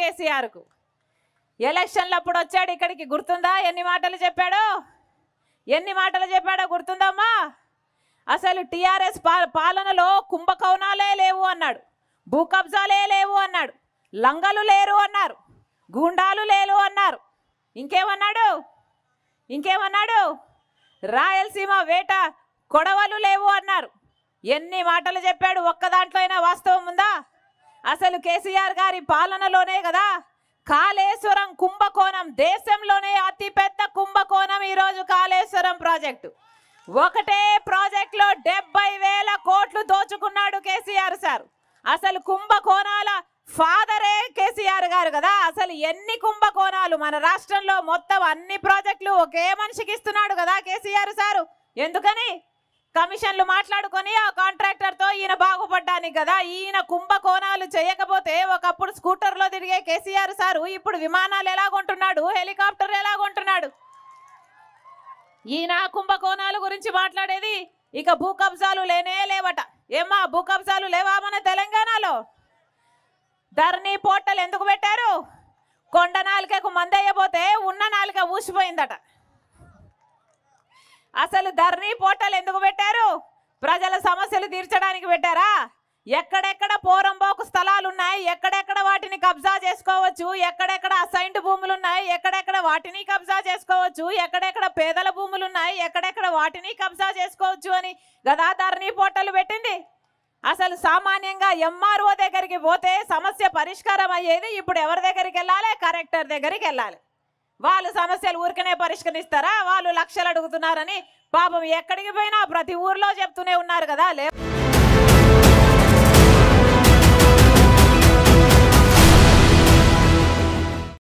కేసీఆర్కు. ఎలక్షన్లప్పుడు వచ్చాడు ఇక్కడికి, గుర్తుందా? ఎన్ని మాటలు చెప్పాడో గుర్తుందమ్మా? అసలు టీఆర్ఎస్ పాలనలో కుంభకోణాలే లేవు అన్నాడు, భూ కబ్జాలే లేవు అన్నాడు, లంగలు లేరు అన్నారు, గూండాలు లేరు అన్నారు. ఇంకేమన్నాడు? రాయలసీమ వేట కొడవలు లేవు అన్నారు. ఎన్ని మాటలు చెప్పాడు, ఒక్క దాంట్లో అయినా వాస్తవం ఉందా? అసలు కేసీఆర్ గారి పాలనలోనే కదా కాళేశ్వరం కుంభకోణం, దేశంలోనే అతిపెద్ద కుంభకోణం ఈరోజు కాళేశ్వరం ప్రాజెక్టు. ఒకటే ప్రాజెక్టులో 70,000 కోట్లు దోచుకున్నాడు కేసీఆర్ సార్. అసలు కుంభకోణాల ఫాదరే కేసీఆర్ గారు కదా. అసలు ఎన్ని కుంభకోణాలు మన రాష్ట్రంలో, మొత్తం అన్ని ప్రాజెక్టులు ఒకే మనిషికి ఇస్తున్నాడు కదా కేసీఆర్ సారు. ఎందుకని? కమిషన్లు మాట్లాడుకొని ఆ కాంట్రాక్టర్తో ఈయన బాగుపడ్డానికి కదా. ఈయన కుంభకోణాలు చేయకపోతే ఒకప్పుడు స్కూటర్లో తిరిగే కేసీఆర్ సారు ఇప్పుడు విమానాలు ఎలా కొంటున్నాడు, హెలికాప్టర్ ఎలా కొంటున్నాడు? ఈయన కుంభకోణాల గురించి మాట్లాడేది. ఇక భూ కబ్జాలు లేవట. ఏమ్మా, భూ కబ్జాలు లేవా మన తెలంగాణలో? ధరణి పోర్టల్ ఎందుకు పెట్టారు? కొండ నాలుకకు మందయ్యపోతే ఉన్న నాలుక ఊసిపోయిందట. అసలు ధరణి పోర్టల్ ఎందుకు పెట్టారు? ప్రజల సమస్యలు తీర్చడానికి పెట్టారా? ఎక్కడెక్కడ పోరంబోకు స్థలాలు ఉన్నాయి, ఎక్కడెక్కడ వాటిని కబ్జా చేసుకోవచ్చు, ఎక్కడెక్కడ అసైన్డ్ భూములు ఉన్నాయి, ఎక్కడెక్కడ వాటిని కబ్జా చేసుకోవచ్చు, ఎక్కడెక్కడ పేదల భూములు ఉన్నాయి, ఎక్కడెక్కడ వాటిని కబ్జా చేసుకోవచ్చు అని గదా ధరణి పోర్టల్ పెట్టింది. అసలు సామాన్యంగా ఎంఆర్ఓ దగ్గరికి పోతే సమస్య పరిష్కారం అయ్యేది. ఇప్పుడు ఎవరి దగ్గరికి వెళ్ళాలి? కలెక్టర్ దగ్గరికి వెళ్ళాలి. వాళ్ళు సమస్యలు ఊరికనే పరిష్కరిస్తారా? వాళ్ళు లక్షలు అడుగుతున్నారని పాపం ఎక్కడికి పోయినా ప్రతి ఊర్లో చెప్తూనే ఉన్నారు కదా.